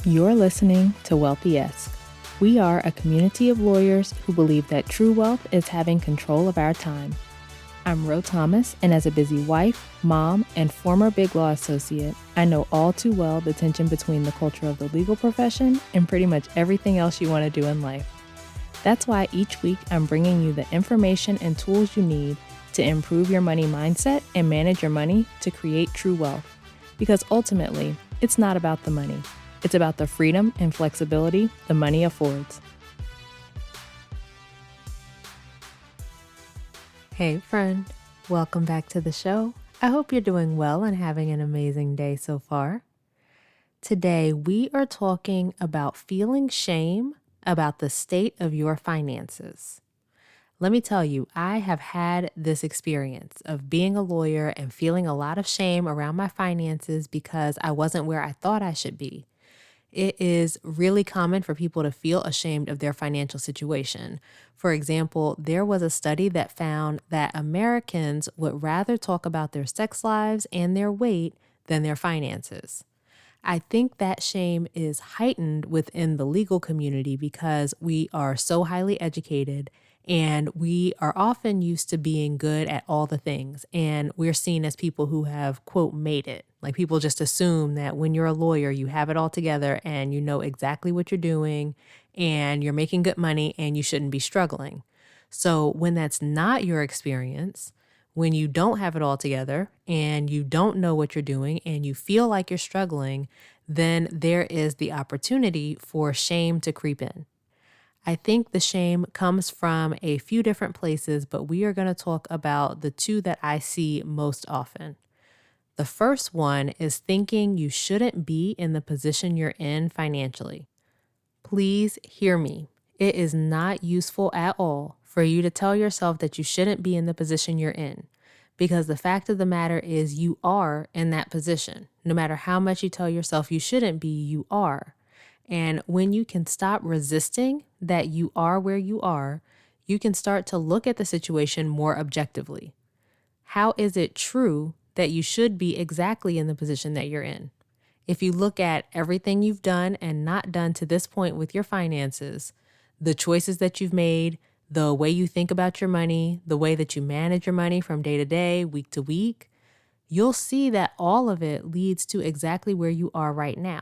You're listening to Wealthy-esque. We are a community of lawyers who believe that true wealth is having control of our time. I'm Ro Thomas, and as a busy wife, mom, and former Big Law associate, I know all too well the tension between the culture of the legal profession and pretty much everything else you want to do in life. That's why each week I'm bringing you the information and tools you need to improve your money mindset and manage your money to create true wealth. Because ultimately, it's not about the money. It's about the freedom and flexibility the money affords. Hey friend, welcome back to the show. I hope you're doing well and having an amazing day so far. Today, we are talking about feeling shame about the state of your finances. Let me tell you, I have had this experience of being a lawyer and feeling a lot of shame around my finances because I wasn't where I thought I should be. It is really common for people to feel ashamed of their financial situation. For example, there was a study that found that Americans would rather talk about their sex lives and their weight than their finances. I think that shame is heightened within the legal community because we are so highly educated and we are often used to being good at all the things. And we're seen as people who have, quote, made it. Like people just assume that when you're a lawyer, you have it all together and you know exactly what you're doing and you're making good money and you shouldn't be struggling. So when that's not your experience, when you don't have it all together and you don't know what you're doing and you feel like you're struggling, then there is the opportunity for shame to creep in. I think the shame comes from a few different places, but we are going to talk about the two that I see most often. The first one is thinking you shouldn't be in the position you're in financially. Please hear me. It is not useful at all for you to tell yourself that you shouldn't be in the position you're in, because the fact of the matter is you are in that position. No matter how much you tell yourself you shouldn't be, you are. And when you can stop resisting that you are where you are, you can start to look at the situation more objectively. How is it true that you should be exactly in the position that you're in? If you look at everything you've done and not done to this point with your finances, the choices that you've made, the way you think about your money, the way that you manage your money from day to day, week to week, you'll see that all of it leads to exactly where you are right now.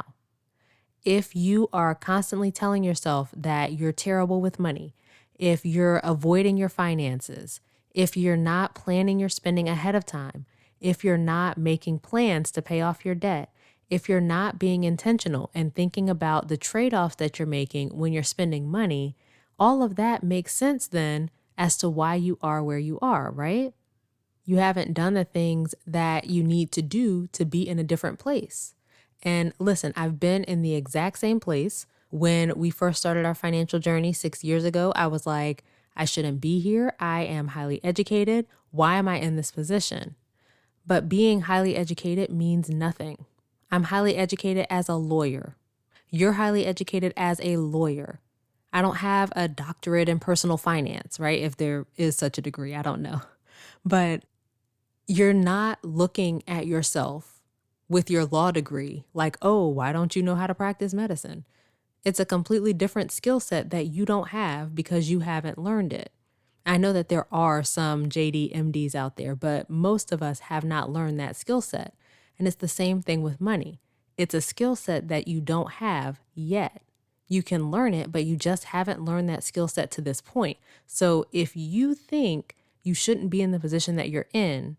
If you are constantly telling yourself that you're terrible with money, if you're avoiding your finances, if you're not planning your spending ahead of time, if you're not making plans to pay off your debt, if you're not being intentional and thinking about the trade-offs that you're making when you're spending money, all of that makes sense then as to why you are where you are, right? You haven't done the things that you need to do to be in a different place. And listen, I've been in the exact same place. When we first started our financial journey 6 years ago, I was like, I shouldn't be here. I am highly educated. Why am I in this position? But being highly educated means nothing. I'm highly educated as a lawyer. You're highly educated as a lawyer. I don't have a doctorate in personal finance, right? If there is such a degree, I don't know. But you're not looking at yourself with your law degree like, oh, why don't you know how to practice medicine? It's a completely different skill set that you don't have because you haven't learned it. I know that there are some JD MDs out there, but most of us have not learned that skill set. And it's the same thing with money. It's a skill set that you don't have yet. You can learn it, but you just haven't learned that skill set to this point. So if you think you shouldn't be in the position that you're in,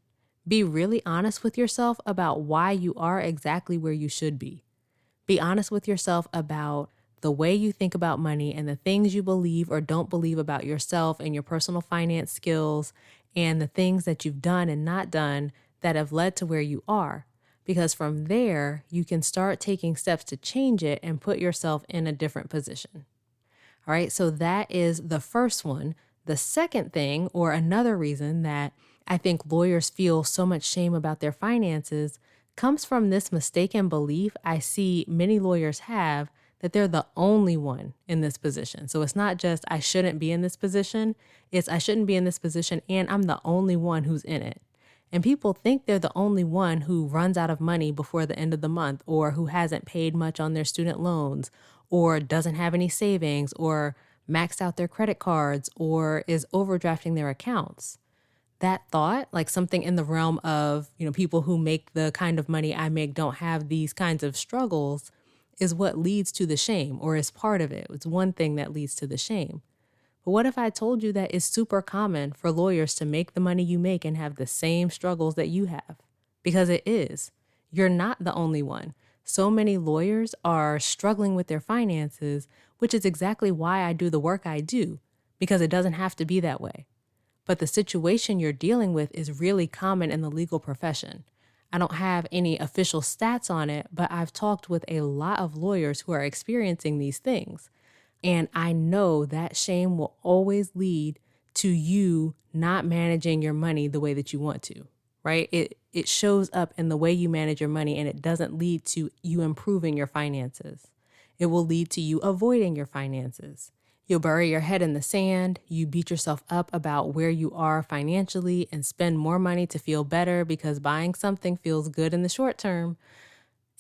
be really honest with yourself about why you are exactly where you should be. Be honest with yourself about the way you think about money and the things you believe or don't believe about yourself and your personal finance skills and the things that you've done and not done that have led to where you are. Because from there, you can start taking steps to change it and put yourself in a different position. All right, so that is the first one. The second thing, or another reason that I think lawyers feel so much shame about their finances, comes from this mistaken belief I see many lawyers have that they're the only one in this position. So it's not just I shouldn't be in this position, it's I shouldn't be in this position and I'm the only one who's in it. And people think they're the only one who runs out of money before the end of the month, or who hasn't paid much on their student loans, or doesn't have any savings, or maxed out their credit cards, or is overdrafting their accounts. That thought, like something in the realm of, people who make the kind of money I make don't have these kinds of struggles, is what leads to the shame, or is part of it. It's one thing that leads to the shame. But what if I told you that it's super common for lawyers to make the money you make and have the same struggles that you have? Because it is. You're not the only one. So many lawyers are struggling with their finances, which is exactly why I do the work I do, because it doesn't have to be that way. But the situation you're dealing with is really common in the legal profession. I don't have any official stats on it, but I've talked with a lot of lawyers who are experiencing these things. And I know that shame will always lead to you not managing your money the way that you want to, right? It shows up in the way you manage your money, and it doesn't lead to you improving your finances. It will lead to you avoiding your finances. You'll bury your head in the sand, you beat yourself up about where you are financially and spend more money to feel better because buying something feels good in the short term.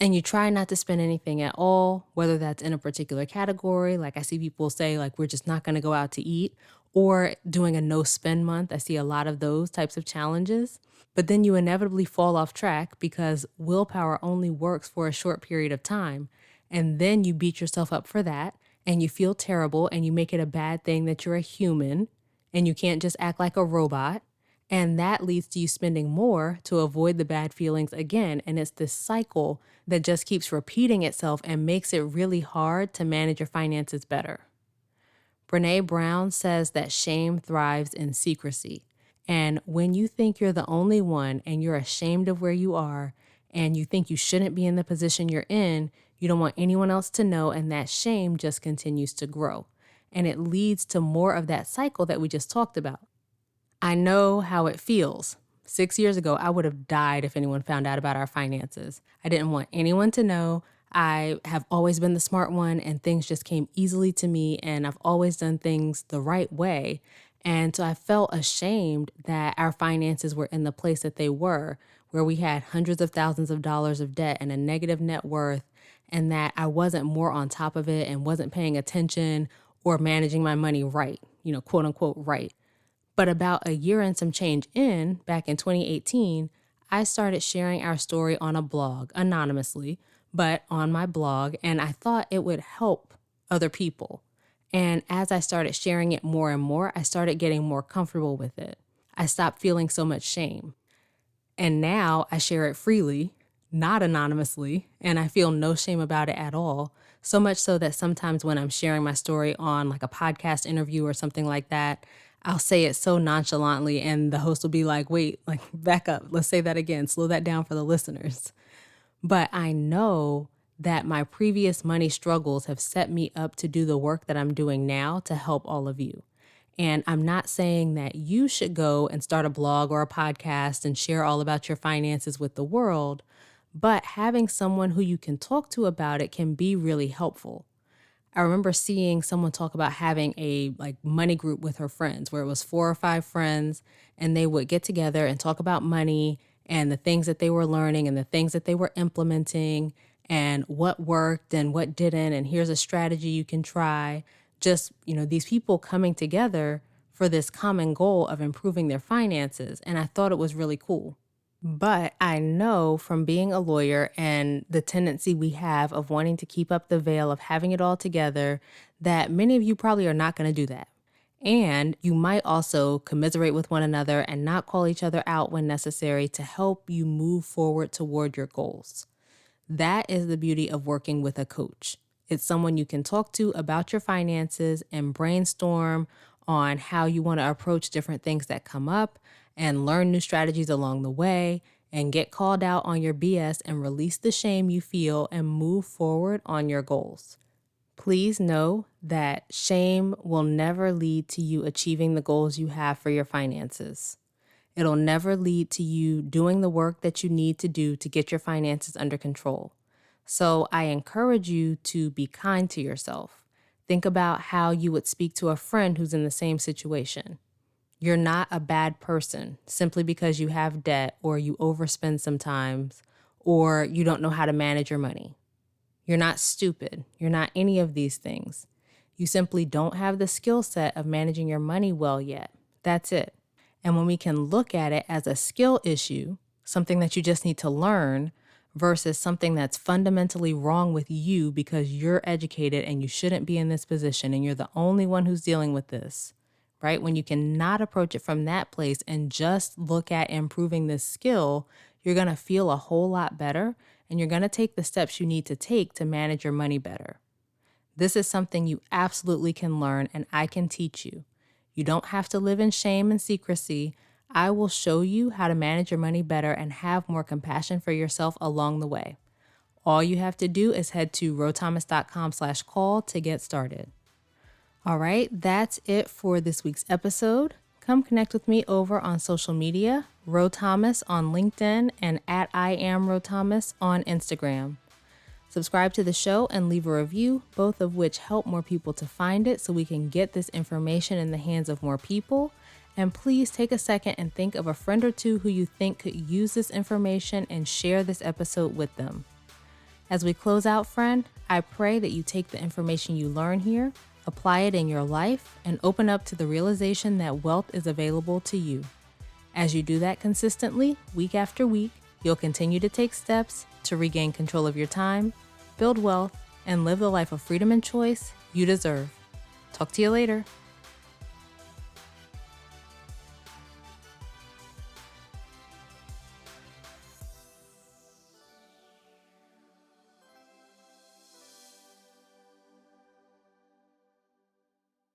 And you try not to spend anything at all, whether that's in a particular category. Like I see people say, like, we're just not going to go out to eat, or doing a no spend month. I see a lot of those types of challenges. But then you inevitably fall off track because willpower only works for a short period of time. And then you beat yourself up for that, and you feel terrible, and you make it a bad thing that you're a human and you can't just act like a robot. And that leads to you spending more to avoid the bad feelings again. And it's this cycle that just keeps repeating itself and makes it really hard to manage your finances better. Brené Brown says that shame thrives in secrecy. And when you think you're the only one and you're ashamed of where you are and you think you shouldn't be in the position you're in, you don't want anyone else to know, and that shame just continues to grow. And it leads to more of that cycle that we just talked about. I know how it feels. 6 years ago, I would have died if anyone found out about our finances. I didn't want anyone to know. I have always been the smart one, and things just came easily to me, and I've always done things the right way. And so I felt ashamed that our finances were in the place that they were, where we had hundreds of thousands of dollars of debt and a negative net worth, and that I wasn't more on top of it and wasn't paying attention or managing my money right, quote unquote, right. But about a year and some change back in 2018, I started sharing our story on a blog, anonymously, but on my blog, and I thought it would help other people. And as I started sharing it more and more, I started getting more comfortable with it. I stopped feeling so much shame. And now I share it freely, not anonymously, and I feel no shame about it at all. So much so that sometimes when I'm sharing my story on like a podcast interview or something like that, I'll say it so nonchalantly and the host will be like, wait, like back up. Let's say that again. Slow that down for the listeners. But I know that my previous money struggles have set me up to do the work that I'm doing now to help all of you. And I'm not saying that you should go and start a blog or a podcast and share all about your finances with the world, but having someone who you can talk to about it can be really helpful. I remember seeing someone talk about having a money group with her friends where it was 4 or 5 friends and they would get together and talk about money and the things that they were learning and the things that they were implementing and what worked and what didn't. And here's a strategy you can try. Just, these people coming together for this common goal of improving their finances. And I thought it was really cool. But I know from being a lawyer and the tendency we have of wanting to keep up the veil of having it all together, that many of you probably are not going to do that. And you might also commiserate with one another and not call each other out when necessary to help you move forward toward your goals. That is the beauty of working with a coach. It's someone you can talk to about your finances and brainstorm on how you want to approach different things that come up and learn new strategies along the way and get called out on your BS and release the shame you feel and move forward on your goals. Please know that shame will never lead to you achieving the goals you have for your finances. It'll never lead to you doing the work that you need to do to get your finances under control. So I encourage you to be kind to yourself. Think about how you would speak to a friend who's in the same situation. You're not a bad person simply because you have debt or you overspend sometimes or you don't know how to manage your money. You're not stupid. You're not any of these things. You simply don't have the skill set of managing your money well yet. That's it. And when we can look at it as a skill issue, something that you just need to learn versus something that's fundamentally wrong with you because you're educated and you shouldn't be in this position and you're the only one who's dealing with this, right? When you cannot approach it from that place and just look at improving this skill, you're going to feel a whole lot better and you're going to take the steps you need to take to manage your money better. This is something you absolutely can learn and I can teach you. You don't have to live in shame and secrecy. I will show you how to manage your money better and have more compassion for yourself along the way. All you have to do is head to rothomas.com/call to get started. All right, that's it for this week's episode. Come connect with me over on social media, Ro Thomas on LinkedIn and at I am Ro Thomas on Instagram. Subscribe to the show and leave a review, both of which help more people to find it so we can get this information in the hands of more people. And please take a second and think of a friend or two who you think could use this information and share this episode with them. As we close out, friend, I pray that you take the information you learn here, apply it in your life, and open up to the realization that wealth is available to you. As you do that consistently, week after week, you'll continue to take steps to regain control of your time, build wealth, and live the life of freedom and choice you deserve. Talk to you later.